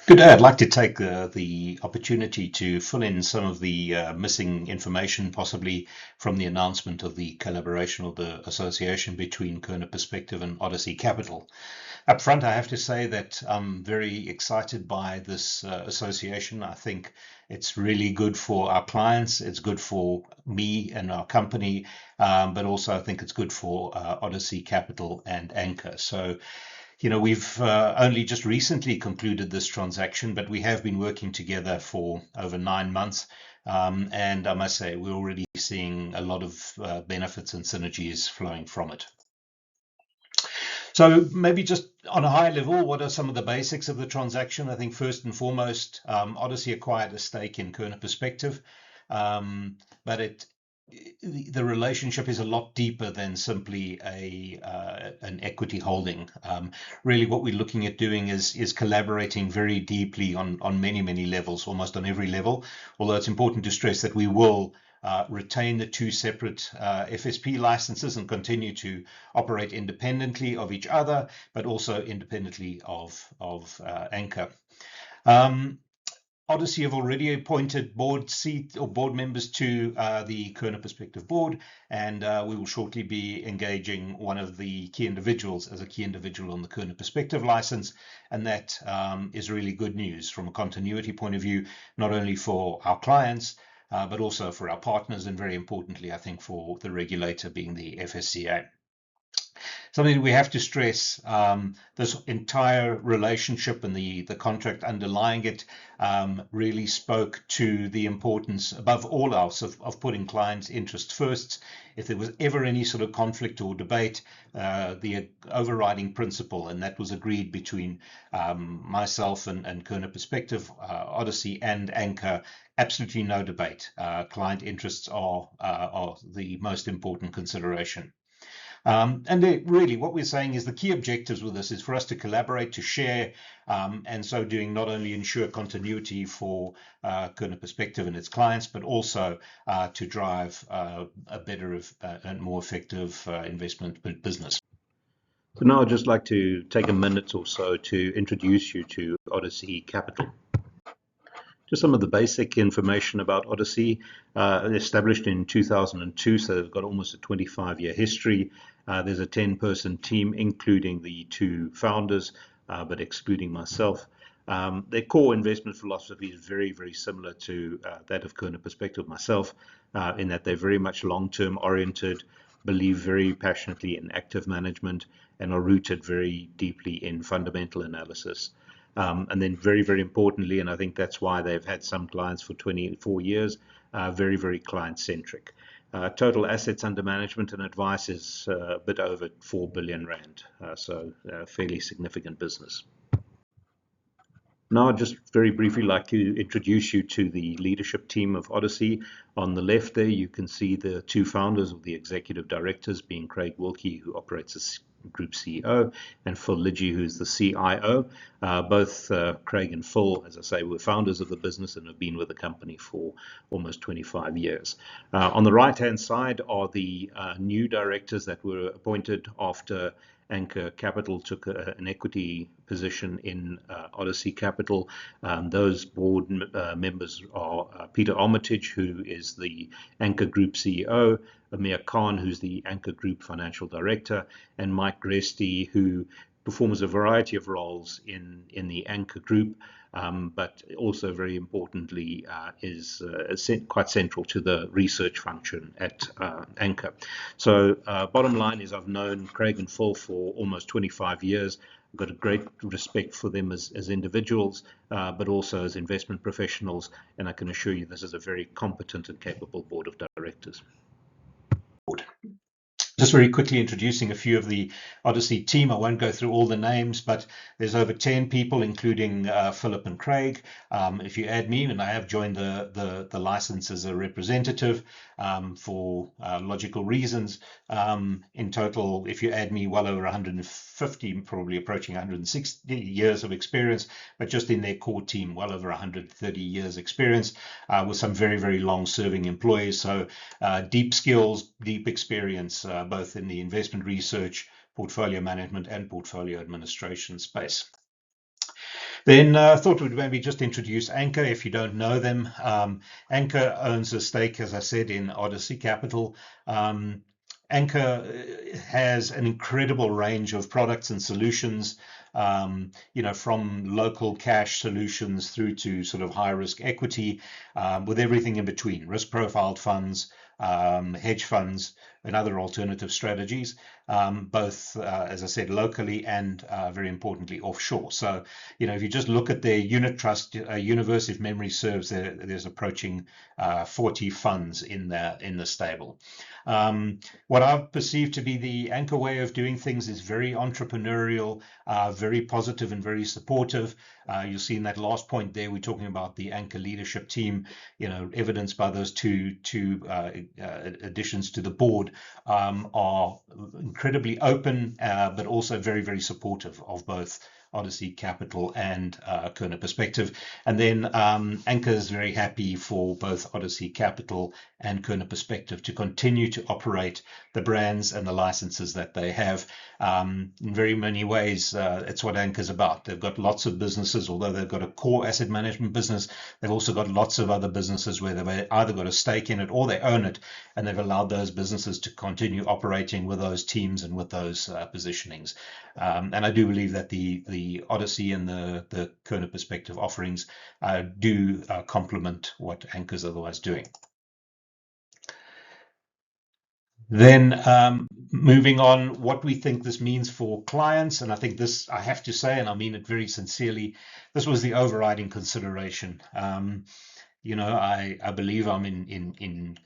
Good day. I'd like to take the opportunity to fill in some of the missing information, possibly from the announcement of the collaboration of the association between Korner Perspective and Odyssey Capital. Up front, I have to say that I'm very excited by this association. I think it's really good for our clients. It's good for me and our company, but also I think it's good for Odyssey Capital and Anchor. So we've only just recently concluded this transaction, but we have been working together for over 9 months. And I must say, we're already seeing a lot of benefits and synergies flowing from it. So maybe just on a high level, what are some of the basics of the transaction? I think first and foremost, Odyssey acquired a stake in Korner Perspective, but the relationship is a lot deeper than simply an equity holding. Really, what we're looking at doing is collaborating very deeply on many levels, almost on every level. Although it's important to stress that we will retain the two separate FSP licenses and continue to operate independently of each other, but also independently of Anchor. Odyssey have already appointed board members to the Korner Perspective board, and we will shortly be engaging one of the key individuals as a key individual on the Korner Perspective license, and that is really good news from a continuity point of view, not only for our clients, but also for our partners, and very importantly, I think, for the regulator being the FSCA. Something we have to stress, this entire relationship and the contract underlying it really spoke to the importance, above all else, of putting clients' interests first. If there was ever any sort of conflict or debate, the overriding principle, and that was agreed between myself and Korner Perspective, Odyssey and Anchor, absolutely no debate. Client interests are the most important consideration. And really, what we're saying is the key objectives with this is for us to collaborate, to share, and so doing not only ensure continuity for Korner Perspective and its clients, but also to drive a better and more effective investment business. So now I'd just like to take a minute or so to introduce you to Odyssey Capital. Just some of the basic information about Odyssey. Established in 2002, so they've got almost a 25-year history. There's a 10-person team, including the two founders, but excluding myself. Their core investment philosophy is very similar to that of Korner Perspective, myself, in that they're very much long-term oriented, believe very passionately in active management, and are rooted very deeply in fundamental analysis. And then very importantly, and I think that's why they've had some clients for 24 years, very client-centric. Total assets under management and advice is a bit over 4 billion rand, so fairly significant business. Now, I'd just very briefly like to introduce you to the leadership team of Odyssey. On the left there, you can see the two founders of the executive directors, being Craig Wilkie, who operates as Group CEO, and Phil Lidgie, who's the CIO. Both Craig and Phil, as I say, were founders of the business and have been with the company for almost 25 years. On the right-hand side are the new directors that were appointed after Anchor Capital took an equity position in Odyssey Capital. Those board members are Peter Armitage, who is the Anchor Group CEO, Amir Khan, who's the Anchor Group Financial Director, and Mike Gresti, who performs a variety of roles in the Anchor Group, but also very importantly is quite central to the research function at Anchor. So bottom line is, I've known Craig and Phil for almost 25 years. I've got a great respect for them as individuals, but also as investment professionals, and I can assure you this is a very competent and capable board of directors. Just very quickly introducing a few of the Odyssey team. I won't go through all the names, but there's over 10 people, including Philip and Craig. If you add me, and I have joined the license as a representative for logical reasons, in total, if you add me, well over 150, probably approaching 160 years of experience, but just in their core team, well over 130 years experience, with some very long-serving employees. So deep skills, deep experience, both in the investment research, portfolio management, and portfolio administration space. Then I thought we'd maybe just introduce Anchor if you don't know them. Anchor owns a stake, as I said, in Odyssey Capital. Anchor has an incredible range of products and solutions, from local cash solutions through to sort of high risk equity, with everything in between, risk profiled funds, hedge funds, and other alternative strategies, both, as I said, locally and very importantly offshore. So, if you just look at their unit trust universe, if memory serves, there's approaching 40 funds in the stable. What I've perceived to be the Anchor way of doing things is very entrepreneurial, very positive and very supportive. You'll see in that last point there, we're talking about the Anchor leadership team, evidenced by those two additions to the board, are incredibly open, but also very, very supportive of both Odyssey Capital and Korner Perspective. And then Anchor is very happy for both Odyssey Capital and Korner Perspective to continue to operate the brands and the licenses that they have. In very many ways, it's what Anchor's about. They've got lots of businesses, although they've got a core asset management business, they've also got lots of other businesses where they've either got a stake in it or they own it, and they've allowed those businesses to continue operating with those teams and with those positionings. And I do believe that the Odyssey and the Korner Perspective offerings do complement what Anchor's otherwise doing. Then moving on, what we think this means for clients, and I think this, I have to say, and I mean it very sincerely, this was the overriding consideration. I believe I'm in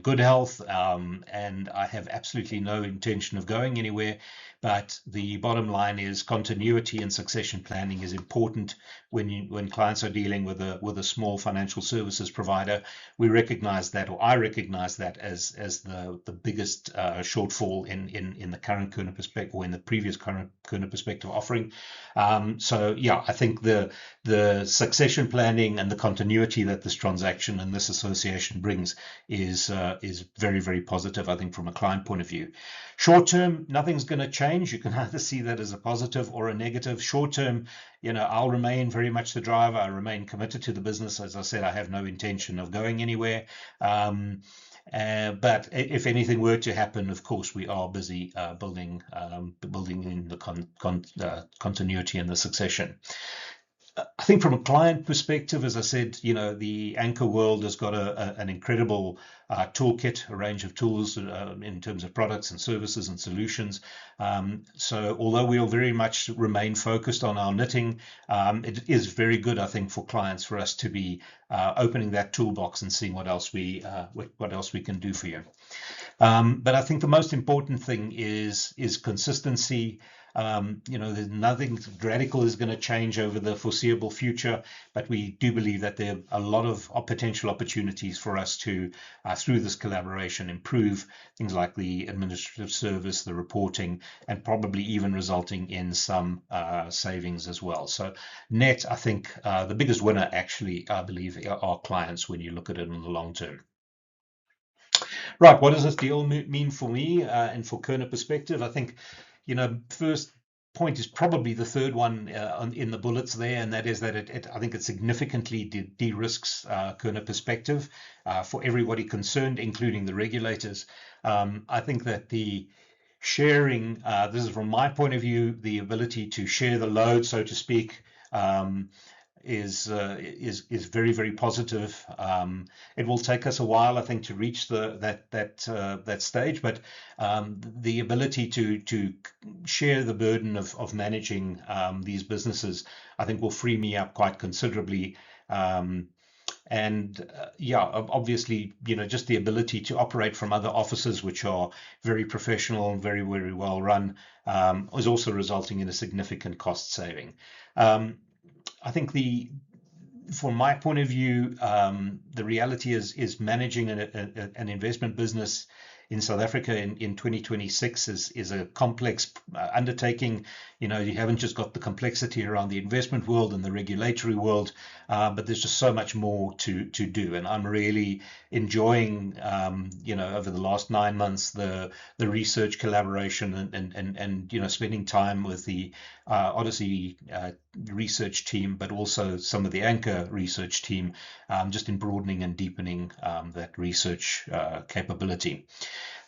good health, and I have absolutely no intention of going anywhere. But the bottom line is continuity and succession planning is important when clients are dealing with a small financial services provider. We recognize that, or I recognize that as the biggest shortfall in the current Korner Perspective, or in the previous current Korner Perspective offering. I think the succession planning and the continuity that this transaction and this association brings is very, very positive, I think, from a client point of view. Short term, nothing's going to change. You can either see that as a positive or a negative. Short term, I'll remain very much the driver. I remain committed to the business. As I said, I have no intention of going anywhere. But if anything were to happen, of course, we are busy building in the continuity and the succession. I think from a client perspective, as I said, the Anchor world has got an incredible toolkit, a range of tools in terms of products and services and solutions. So although we'll very much remain focused on our knitting, it is very good, I think, for clients, for us to be opening that toolbox and seeing what else we can do for you. But I think the most important thing is consistency. There's nothing radical is going to change over the foreseeable future, but we do believe that there are a lot of potential opportunities for us to, through this collaboration, improve things like the administrative service, the reporting, and probably even resulting in some savings as well. So net, I think the biggest winner, actually, I believe, are clients when you look at it in the long term. Right, what does this deal mean for me and for Korner Perspective? I think, first point is probably the third one in the bullets there, and that is that I think it significantly de-risks Korner Perspective for everybody concerned, including the regulators. I think that the sharing, this is from my point of view, the ability to share the load, so to speak, is very, very positive. It will take us a while, I think, to reach that stage, but the ability to share the burden of managing these businesses, I think, will free me up quite considerably. Obviously, just the ability to operate from other offices, which are very professional and very, very well run, is also resulting in a significant cost saving. I think from my point of view, the reality is managing an investment business in South Africa in 2026 is a complex undertaking. You haven't just got the complexity around the investment world and the regulatory world, but there's just so much more to do. And I'm really enjoying, over the last 9 months, the research collaboration and spending time with the Odyssey research team, but also some of the Anchor research team, just in broadening and deepening that research capability.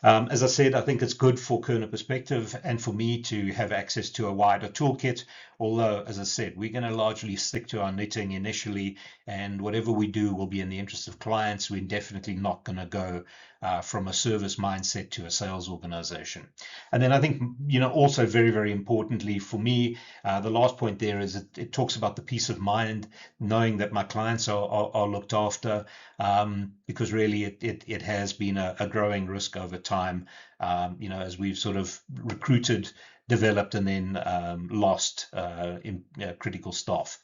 As I said, I think it's good for Korner Perspective and for me to have access to a wider toolkit. Although, as I said, we're going to largely stick to our knitting initially, and whatever we do will be in the interest of clients. We're definitely not going to go from a service mindset to a sales organization. And then I think, also very, very importantly for me, the last point there is it talks about the peace of mind, knowing that my clients are looked after, because really it has been a growing risk over time, as we've sort of recruited, developed, and then lost critical staff.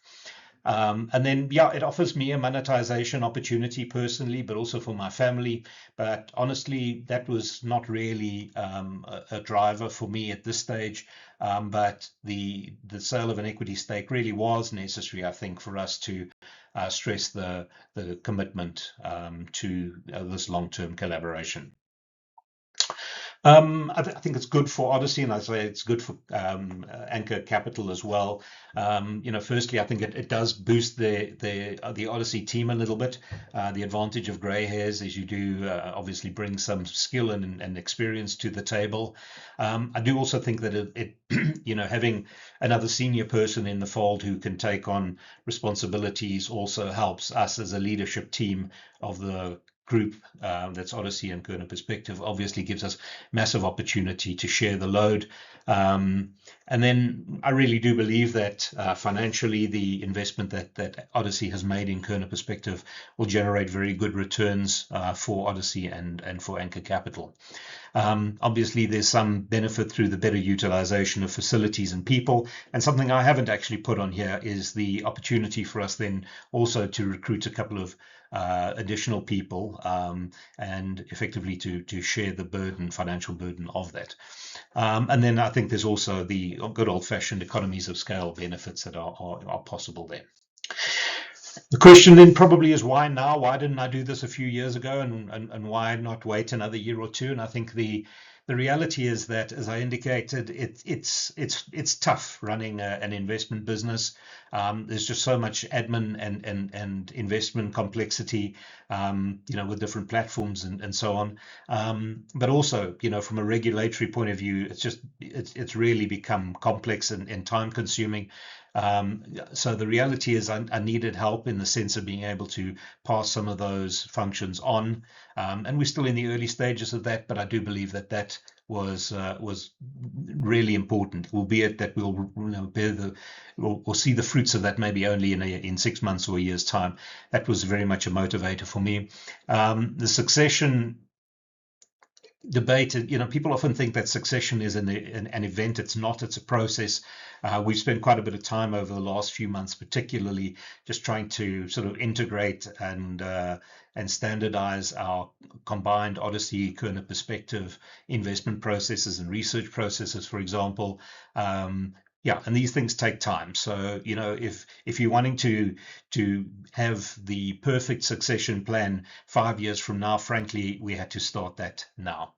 And then, it offers me a monetization opportunity personally, but also for my family. But honestly, that was not really a driver for me at this stage. But the sale of an equity stake really was necessary, I think, for us to stress the commitment to this long-term collaboration. I think it's good for Odyssey, and I say it's good for Anchor Capital as well. Firstly, I think it does boost the Odyssey team a little bit. The advantage of grey hairs is you do obviously bring some skill and experience to the table. I do also think that it having another senior person in the fold who can take on responsibilities also helps us as a leadership team of the group that's Odyssey and Korner Perspective. Obviously gives us massive opportunity to share the load. And then I really do believe that financially the investment that Odyssey has made in Korner Perspective will generate very good returns for Odyssey and for Anchor Capital. Obviously, there's some benefit through the better utilization of facilities and people. And something I haven't actually put on here is the opportunity for us then also to recruit a couple of additional people and effectively to share the burden, financial burden of that. And then I think there's also the good old-fashioned economies of scale benefits that are possible there. The question then probably is, why now? Why didn't I do this a few years ago, and why not wait another year or two? And I think the reality is that, as I indicated, it's tough running an investment business. There's just so much admin and investment complexity, with different platforms and so on. But also, from a regulatory point of view, it's really become complex and time consuming. So the reality is I needed help in the sense of being able to pass some of those functions on. And we're still in the early stages of that, but I do believe that was really important, albeit that we'll see the fruits of that maybe only in 6 months or a year's time. That was very much a motivator for me. The succession debate, people often think that succession is an event. It's not. It's a process. We've spent quite a bit of time over the last few months, particularly just trying to sort of integrate and standardize our combined Odyssey Korner Perspective investment processes and research processes, for example. And these things take time. So, if you're wanting to have the perfect succession plan 5 years from now, frankly, we had to start that now.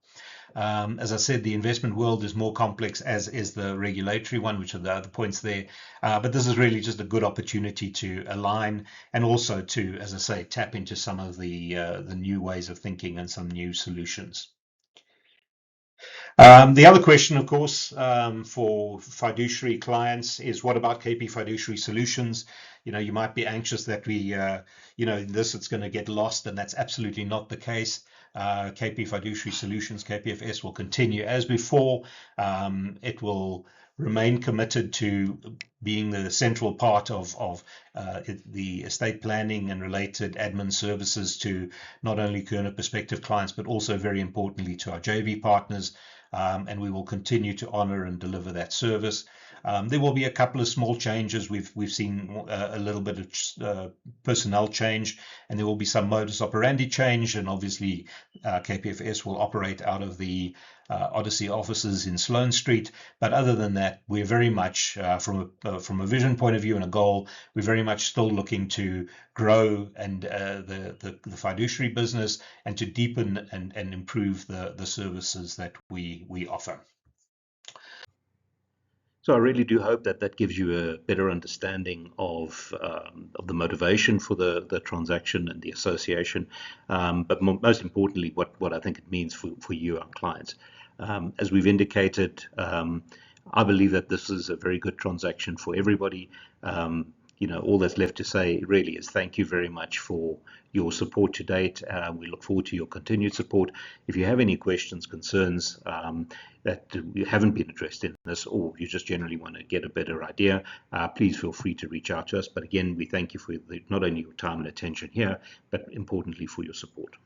As I said, the investment world is more complex, as is the regulatory one, which are the other points there. But this is really just a good opportunity to align and also to, as I say, tap into some of the new ways of thinking and some new solutions. The other question, of course, for fiduciary clients is, what about KP Fiduciary Solutions? You might be anxious that it's going to get lost, and that's absolutely not the case. KP Fiduciary Solutions, KPFS, will continue as before. It will remain committed to being the central part of the estate planning and related admin services to not only Korner Perspective clients, but also very importantly to our JV partners. And we will continue to honor and deliver that service. There will be a couple of small changes. We've seen a little bit of personnel change, and there will be some modus operandi change. And obviously, KPFS will operate out of the Odyssey offices in Sloane Street. But other than that, we're very much, from a vision point of view and a goal, we're very much still looking to grow and the fiduciary business and to deepen and improve the services that we offer. So I really do hope that that gives you a better understanding of the motivation for the transaction and the association, but most importantly, what I think it means for you, our clients. As we've indicated, I believe that this is a very good transaction for everybody. All that's left to say really is thank you very much for your support to date. We look forward to your continued support. If you have any questions, concerns that you haven't been addressed in this, or you just generally want to get a better idea, please feel free to reach out to us. But again, we thank you for not only your time and attention here, but importantly for your support.